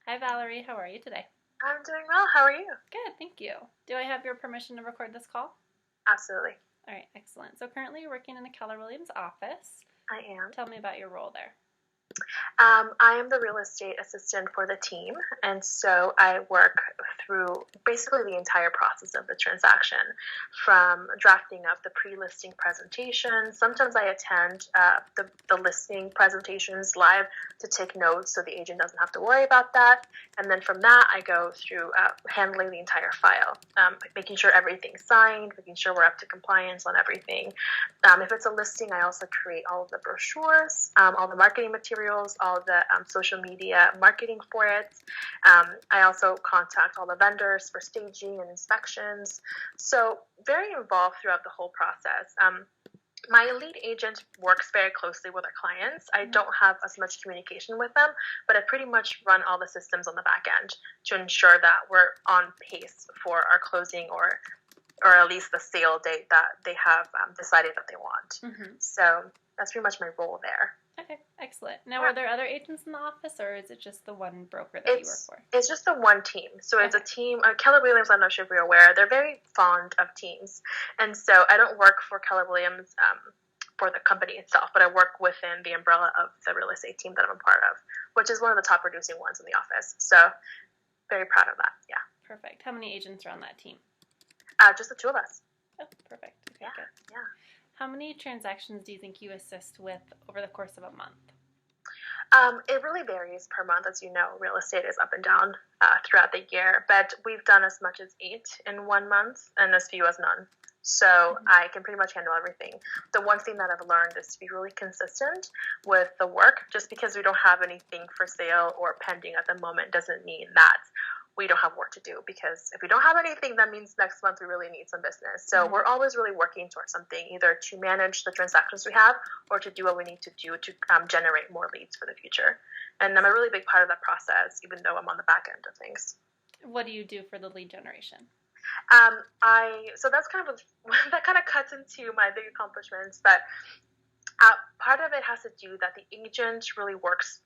Hi, Valerie. How are you today? I'm doing well. How are you? Good, thank you. Do I have your permission to record this call? Absolutely. All right, excellent. So, currently, you're working in the Keller Williams office. I am. Tell me about your role there. I am the real estate assistant for the team, and so I work through basically the entire process of the transaction, from drafting up the pre-listing presentation. Sometimes I attend the listing presentations live to take notes so the agent doesn't have to worry about that. And then from that, I go through handling the entire file, making sure everything's signed, making sure we're up to compliance on everything. If it's a listing, I also create all of the brochures, all the marketing materials, all the social media marketing for it. I also contact all the vendors for staging and inspections. So very involved throughout the whole process. My lead agent works very closely with our clients. I don't have as much communication with them, but I pretty much run all the systems on the back end to ensure that we're on pace for our closing or at least the sale date that they have decided that they want. So that's pretty much my role there. Okay, excellent. Now, are there other agents in the office, or is it just the one broker that you work for? It's just the one team. So it's a team. Keller Williams, I'm not sure if you're aware, they're very fond of teams. And so I don't work for Keller Williams for the company itself, but I work within the umbrella of the real estate team that I'm a part of, which is one of the top producing ones in the office. So very proud of that. Yeah. Perfect. How many agents are on that team? Just the two of us. Oh, perfect. Okay, yeah, good. Yeah. How many transactions do you think you assist with over the course of a month? It really varies per month. As you know, real estate is up and down throughout the year, but we've done as much as 8 in 1 month and as few as none. So I can pretty much handle everything. The one thing that I've learned is to be really consistent with the work. Just because we don't have anything for sale or pending at the moment doesn't mean that we don't have work to do, because if we don't have anything, that means next month we really need some business. So we're always really working towards something, either to manage the transactions we have or to do what we need to do to generate more leads for the future. And I'm a really big part of that process, even though I'm on the back end of things. What do you do for the lead generation? So that's that kind of cuts into my big accomplishments, but part of it has to do that the agent really works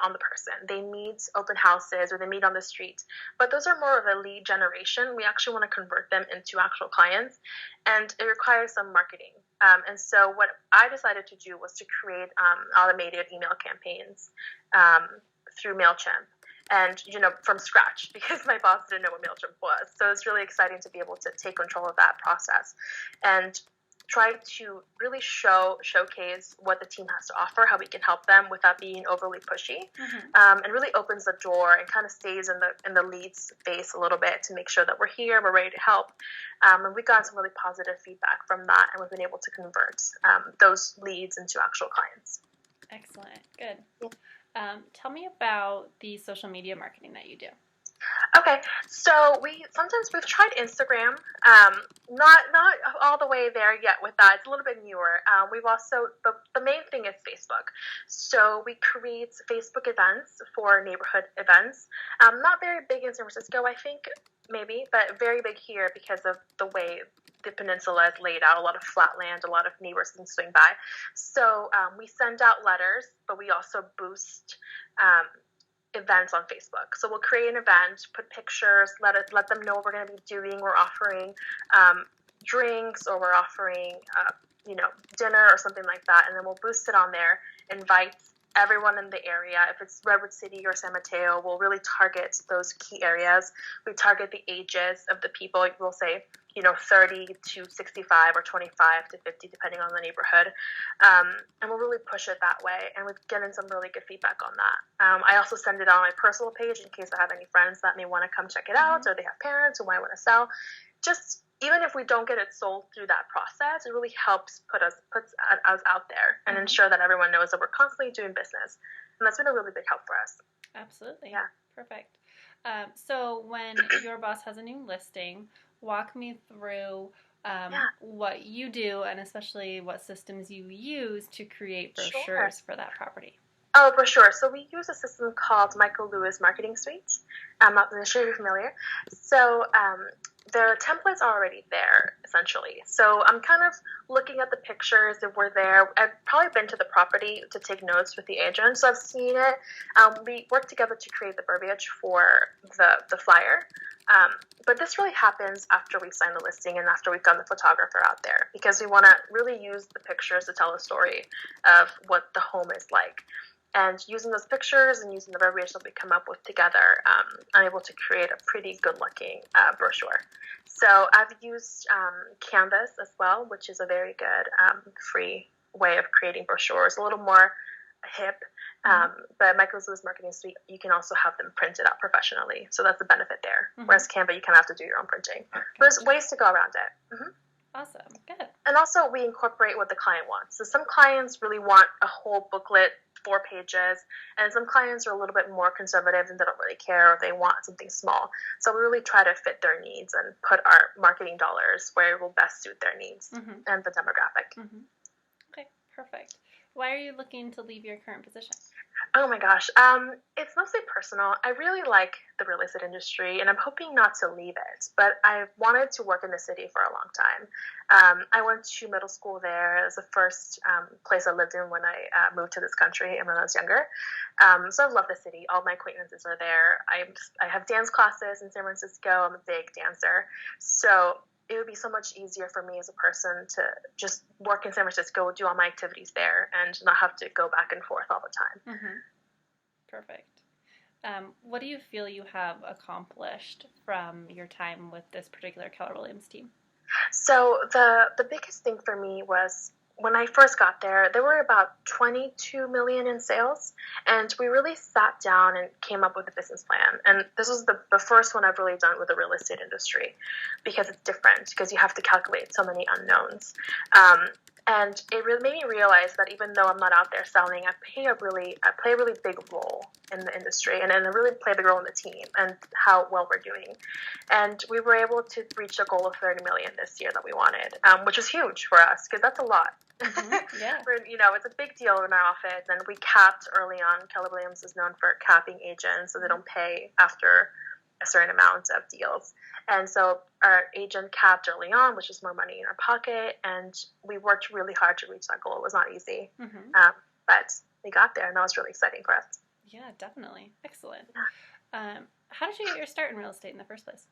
on the person. They meet open houses or they meet on the street, but those are more of a lead generation. We actually want to convert them into actual clients, and it requires some marketing. And so what I decided to do was to create automated email campaigns through MailChimp. And, from scratch, because my boss didn't know what MailChimp was. So it's really exciting to be able to take control of that process and try to really showcase what the team has to offer, how we can help them without being overly pushy, and really opens the door and kind of stays in the lead's face a little bit to make sure that we're here, we're ready to help. And we got some really positive feedback from that, and we've been able to convert those leads into actual clients. Excellent. Good. Yeah. Tell me about the social media marketing that you do. Okay, so we've tried Instagram, not all the way there yet with that. It's a little bit newer. We've also the main thing is Facebook. So we create Facebook events for neighborhood events. Not very big in San Francisco, I think, maybe, but very big here because of the way the peninsula is laid out. A lot of flat land, a lot of neighbors can swing by. So we send out letters, but we also boost events on Facebook. So we'll create an event, put pictures, let them know what we're going to be doing. We're offering drinks, or we're offering dinner or something like that, and then we'll boost it on there, invite everyone in the area. If it's Redwood City or San Mateo, we'll really target those key areas. We target the ages of the people. We'll say 30 to 65 or 25 to 50, depending on the neighborhood. And we'll really push it that way. And we've gotten some really good feedback on that. I also send it on my personal page in case I have any friends that may want to come check it out, or they have parents who might want to sell. Just even if we don't get it sold through that process, it really helps puts us out there and ensure that everyone knows that we're constantly doing business. And that's been a really big help for us. Absolutely. Yeah. Perfect. So when your boss has a new listing, walk me through what you do, and especially what systems you use to create brochures for that property. Oh, for sure. So we use a system called Michael Lewis Marketing Suite. I'm not sure if you're familiar. So their templates are already there, essentially. So I'm kind of looking at the pictures if we're there. I've probably been to the property to take notes with the agent, so I've seen it. We work together to create the verbiage for the flyer. But this really happens after we sign the listing and after we've gotten the photographer out there, because we want to really use the pictures to tell a story of what the home is like. And using those pictures and using the verbiage that we come up with together, I'm able to create a pretty good-looking brochure. So I've used Canvas as well, which is a very good free way of creating brochures, a little more hip. But Michaels Lewis Marketing Suite, you can also have them printed out professionally. So that's the benefit there. Whereas Canva, you kind of have to do your own printing. But there's ways to go around it. Awesome. Good. And also we incorporate what the client wants. So some clients really want a whole booklet, 4 pages, and some clients are a little bit more conservative and they don't really care, or they want something small. So we really try to fit their needs and put our marketing dollars where it will best suit their needs and the demographic. Okay, perfect. Why are you looking to leave your current position? Oh my gosh. It's mostly personal. I really like the real estate industry and I'm hoping not to leave it, but I wanted to work in the city for a long time. I went to middle school there. It was the first place I lived in when I moved to this country and when I was younger. So I love the city. All my acquaintances are there. I have dance classes in San Francisco. I'm a big dancer. So it would be so much easier for me as a person to just work in San Francisco, do all my activities there, and not have to go back and forth all the time. Perfect. What do you feel you have accomplished from your time with this particular Keller Williams team? So the biggest thing for me was when I first got there, there were about 22 million in sales, and we really sat down and came up with a business plan. And this was the first one I've really done with the real estate industry, because it's different, because you have to calculate so many unknowns. And it really made me realize that even though I'm not out there selling, I play a really big role in the industry, and I really play a big role in the team and how well we're doing. And we were able to reach a goal of 30 million this year that we wanted, which was huge for us, because that's a lot. Yeah. It's a big deal in our office, and we capped early on. Keller Williams is known for capping agents, so they don't pay after a certain amount of deals. And so our agent capped early on, which is more money in our pocket, and we worked really hard to reach that goal. It was not easy, but we got there, and that was really exciting for us. Yeah, definitely. Excellent. How did you get your start in real estate in the first place?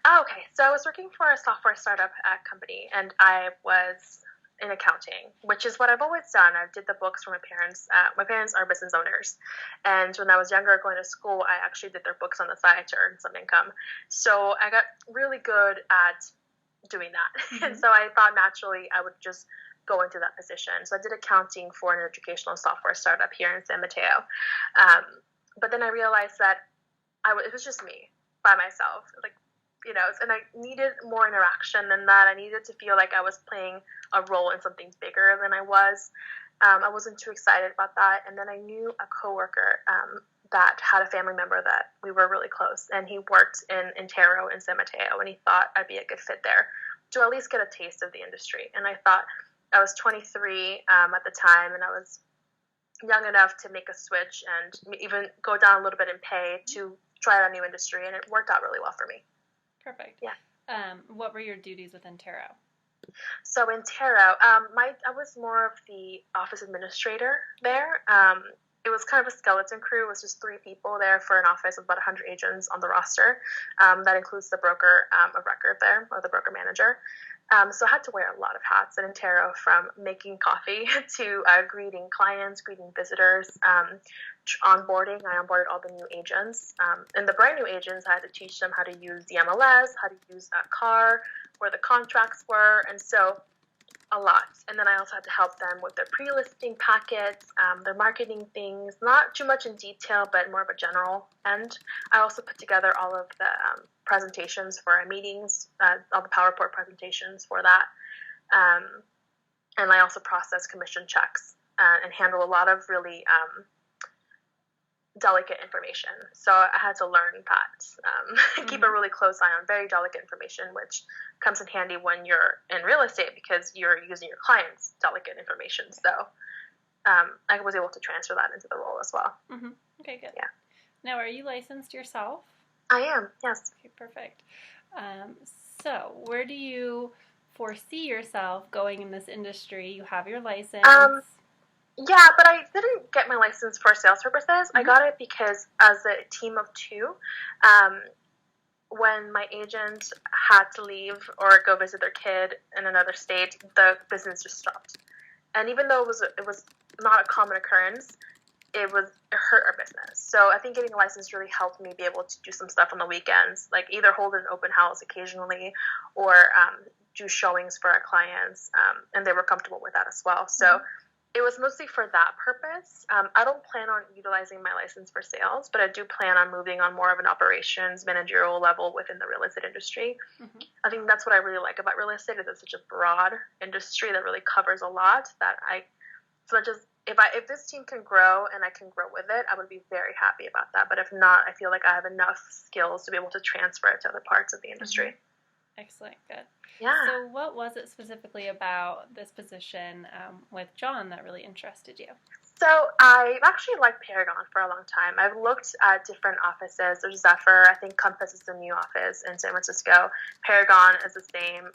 Okay, so I was working for a software startup company, and I was in accounting, which is what I've always done. I did the books for my parents. My parents are business owners, and when I was younger going to school, I actually did their books on the side to earn some income. So I got really good at doing that, and so I thought naturally I would just go into that position. So I did accounting for an educational software startup here in San Mateo, but then I realized that it was just me by myself, and I needed more interaction than that. I needed to feel like I was playing a role in something bigger than I was. I wasn't too excited about that. And then I knew a coworker that had a family member that we were really close, and he worked in Intero in San Mateo, and he thought I'd be a good fit there to at least get a taste of the industry. And I thought, I was 23 at the time, and I was young enough to make a switch and even go down a little bit in pay to try out a new industry, and it worked out really well for me. Perfect. Yeah. What were your duties with Intero? So Intero, I was more of the office administrator there. It was kind of a skeleton crew. It was just 3 people there for an office of about 100 agents on the roster. That includes the broker of record there, or the broker manager. So I had to wear a lot of hats at Intero, from making coffee to greeting clients, greeting visitors, onboarding. I onboarded all the new agents. And the brand new agents, I had to teach them how to use the MLS, how to use a car, where the contracts were, and so a lot. And then I also had to help them with their pre-listing packets, their marketing things, not too much in detail, but more of a general end. I also put together all of the presentations for our meetings, all the PowerPoint presentations for that. And I also process commission checks and handle a lot of really delicate information. So I had to learn that, keep a really close eye on very delicate information, which comes in handy when you're in real estate because you're using your clients' delicate information. So I was able to transfer that into the role as well. Okay, good. Yeah. Now, are you licensed yourself? I am, yes. Okay, perfect. So where do you foresee yourself going in this industry? You have your license. Yeah, but I didn't get my license for sales purposes. Mm-hmm. I got it because as a team of two, when my agent had to leave or go visit their kid in another state, the business just stopped. And even though it was not a common occurrence, it hurt our business. So I think getting a license really helped me be able to do some stuff on the weekends, like either hold an open house occasionally or do showings for our clients, and they were comfortable with that as well. So it was mostly for that purpose. I don't plan on utilizing my license for sales, but I do plan on moving on more of an operations managerial level within the real estate industry. Mm-hmm. I think that's what I really like about real estate is it's such a broad industry that really covers a lot that if this team can grow and I can grow with it, I would be very happy about that. But if not, I feel like I have enough skills to be able to transfer it to other parts of the industry. Mm-hmm. Excellent. Good. Yeah. So what was it specifically about this position with John that really interested you? So I've actually liked Paragon for a long time. I've looked at different offices. There's Zephyr. I think Compass is the new office in San Francisco. Paragon is the same.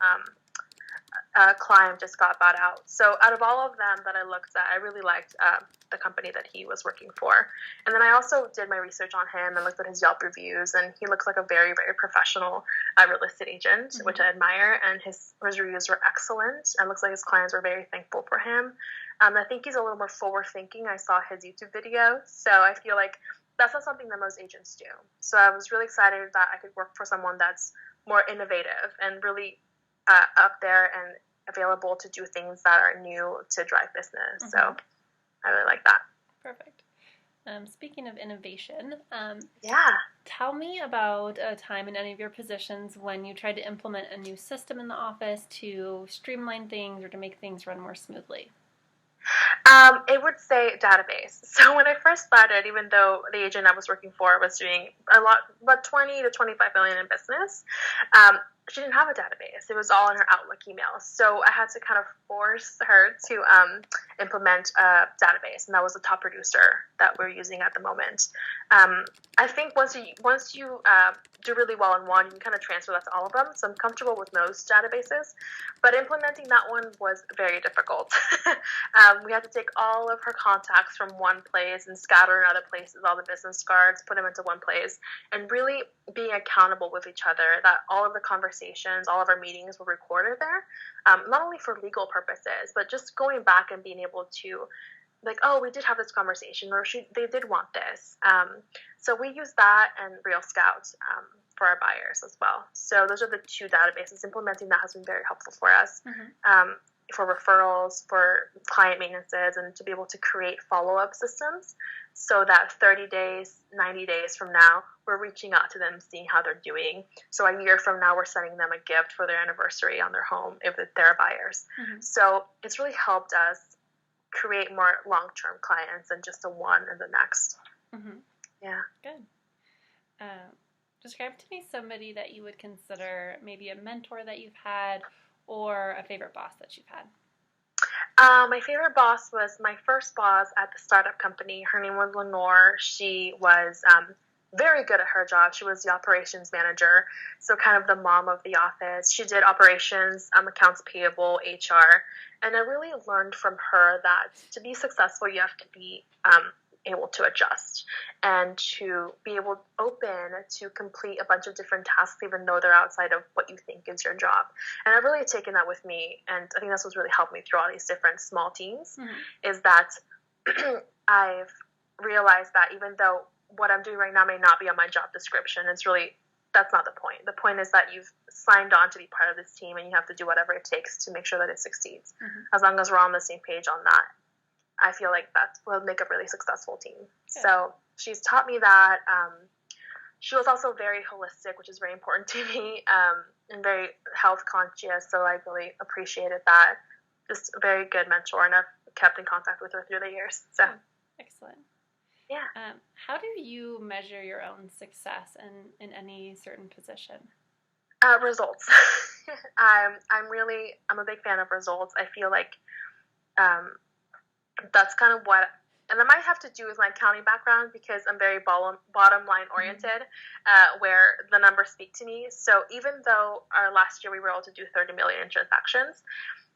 Climb just got bought out. So out of all of them that I looked at, I really liked the company that he was working for. And then I also did my research on him and looked at his Yelp reviews, and he looks like a very, very professional real estate agent, mm-hmm. which I admire, and his reviews were excellent. It looks like his clients were very thankful for him. I think he's a little more forward-thinking. I saw his YouTube videos, so I feel like that's not something that most agents do. So I was really excited that I could work for someone that's more innovative and really up there and available to do things that are new to drive business. Mm-hmm. So I really like that. Perfect. Speaking of innovation, yeah. Tell me about a time in any of your positions when you tried to implement a new system in the office to streamline things or to make things run more smoothly. It would say database. So when I first started, even though the agent I was working for was doing about 20 to 25 million in business, she didn't have a database. It was all in her Outlook emails. So I had to kind of force her to implement a database, and that was the top producer that we're using at the moment. I think once you do really well in one, you can kind of transfer that to all of them. So I'm comfortable with most databases, but implementing that one was very difficult. We had to take all of her contacts from one place and scatter in other places, all the business cards, put them into one place, and really being accountable with each other, that all of the conversations, all of our meetings were recorded there, not only for legal purposes, but just going back and being able to, like, oh, we did have this conversation, or they did want this. So we use that and Real Scout for our buyers as well. So those are the two databases. Implementing that has been very helpful for us. Mm-hmm. For referrals, for client maintenances, and to be able to create follow-up systems so that 30 days, 90 days from now, we're reaching out to them, seeing how they're doing. So a year from now, we're sending them a gift for their anniversary on their home if they're buyers. Mm-hmm. So it's really helped us create more long-term clients than just the one and the next. Mm-hmm. Yeah. Good. Describe to me somebody that you would consider maybe a mentor that you've had or a favorite boss that you've had. My favorite boss was my first boss at the startup company. Her name was Lenore. She was very good at her job. She was the operations manager, so kind of the mom of the office. She did operations, accounts payable, HR, and I really learned from her that to be successful, you have to be able to adjust and to be able open to complete a bunch of different tasks even though they're outside of what you think is your job. And I've really taken that with me, and I think that's what's really helped me through all these different small teams. Mm-hmm. Is that I've realized that even though what I'm doing right now may not be on my job description, that's not the point. The point is that you've signed on to be part of this team and you have to do whatever it takes to make sure that it succeeds. Mm-hmm. As long as we're on the same page on that, I feel like that will make a really successful team. Good. So she's taught me that. She was also very holistic, which is very important to me, and very health conscious. So I really appreciated that. Just a very good mentor, and I've kept in contact with her through the years. So excellent. Yeah. How do you measure your own success in any certain position? Results. I'm a big fan of results. I feel like that's kind of what And that might have to do with my accounting background because I'm very bottom line oriented, where the numbers speak to me. So even though our last year we were able to do 30 million transactions,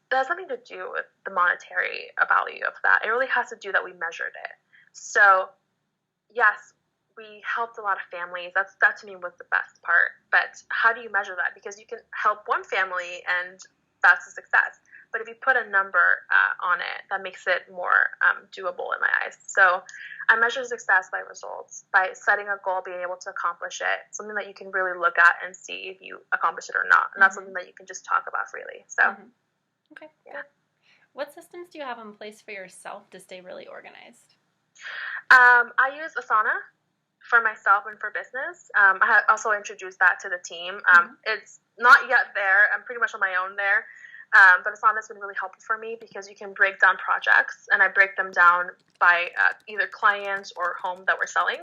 that has nothing to do with the monetary value of that. It really has to do that we measured it. So yes, we helped a lot of families. That to me was the best part. But how do you measure that? Because you can help one family and that's a success. But if you put a number on it, that makes it more doable in my eyes. So I measure success by results, by setting a goal, being able to accomplish it, something that you can really look at and see if you accomplish it or not. And that's something that you can just talk about freely. So, Okay, good. What systems do you have in place for yourself to stay really organized? I use Asana for myself and for business. I have also introduced that to the team. It's not yet there. I'm pretty much on my own there. But Asana has been really helpful for me because you can break down projects, and I break them down by either clients or home that we're selling.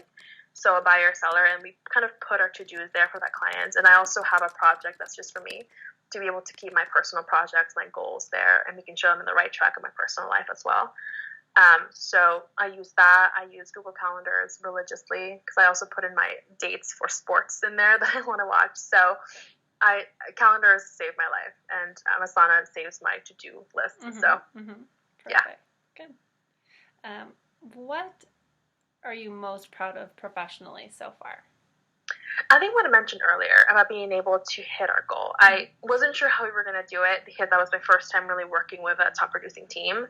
So a buyer or seller, and we kind of put our to-dos there for that client. And I also have a project that's just for me to be able to keep my personal projects, my goals there, and making sure I'm in the right track of my personal life as well. So I use that. I use Google Calendars religiously because I also put in my dates for sports in there that I want to watch. So calendars save my life, and Asana saves my to-do list. So, yeah. Good. What are you most proud of professionally so far? I think what I mentioned earlier about being able to hit our goal. I wasn't sure how we were going to do it because that was my first time really working with a top producing team.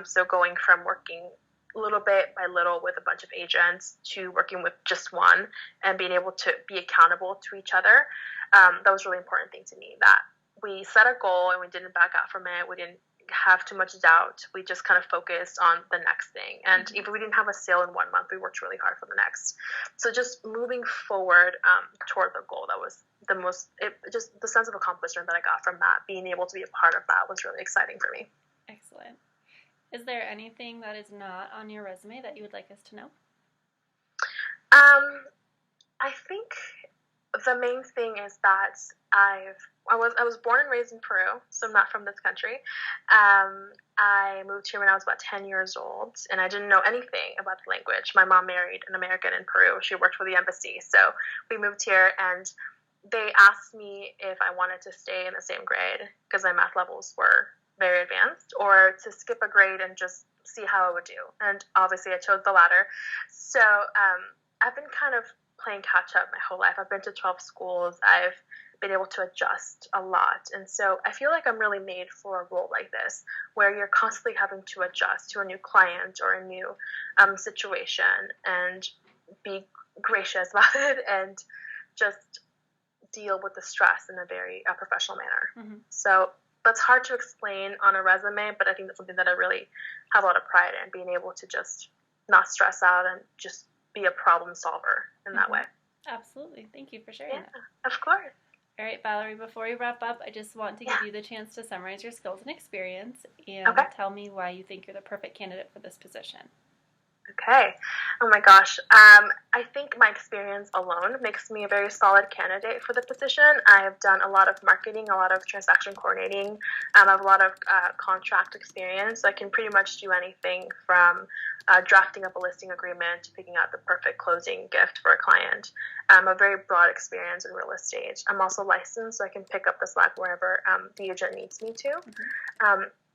So going from working little bit by little with a bunch of agents to working with just one and being able to be accountable to each other. That was a really important thing to me, that we set a goal and we didn't back out from it. We didn't have too much doubt. We just kind of focused on the next thing. And if we didn't have a sale in 1 month, we worked really hard for the next. So just moving forward toward the goal, that was just the sense of accomplishment that I got from that, being able to be a part of that was really exciting for me. Excellent. Is there anything that is not on your resume that you would like us to know? I think the main thing is that I was born and raised in Peru, so I'm not from this country. I moved here when I was about 10 years old, and I didn't know anything about the language. My mom married an American in Peru. She worked for the embassy, so we moved here, and they asked me if I wanted to stay in the same grade because my math levels were very advanced, or to skip a grade and just see how I would do. And obviously I chose the latter. So I've been kind of playing catch up my whole life. I've been to 12 schools. I've been able to adjust a lot. And so I feel like I'm really made for a role like this, where you're constantly having to adjust to a new client or a new situation and be gracious about it and just deal with the stress in a very professional manner. So that's hard to explain on a resume, but I think that's something that I really have a lot of pride in, being able to just not stress out and just be a problem solver in that way. Absolutely. Thank you for sharing that. Of course. All right, Valerie, before we wrap up, I just want to give you the chance to summarize your skills and experience and tell me why you think you're the perfect candidate for this position. Okay. Oh my gosh. I think my experience alone makes me a very solid candidate for the position. I have done a lot of marketing, a lot of transaction coordinating. I have a lot of contract experience. So I can pretty much do anything from drafting up a listing agreement to picking out the perfect closing gift for a client. A very broad experience in real estate. I'm also licensed, so I can pick up the slack wherever the agent needs me to.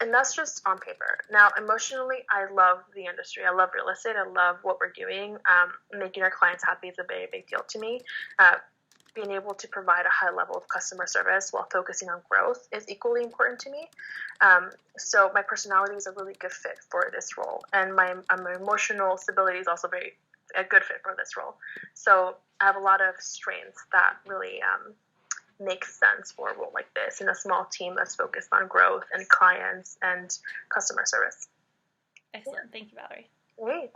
And that's just on paper. Now, emotionally, I love the industry. I love real estate. I love what we're doing. Making our clients happy is a very big deal to me. Being able to provide a high level of customer service while focusing on growth is equally important to me. So my personality is a really good fit for this role. And my emotional stability is also a good fit for this role. So I have a lot of strengths that really makes sense for a role like this in a small team that's focused on growth and clients and customer service. Excellent. Thank you, Valerie. Great.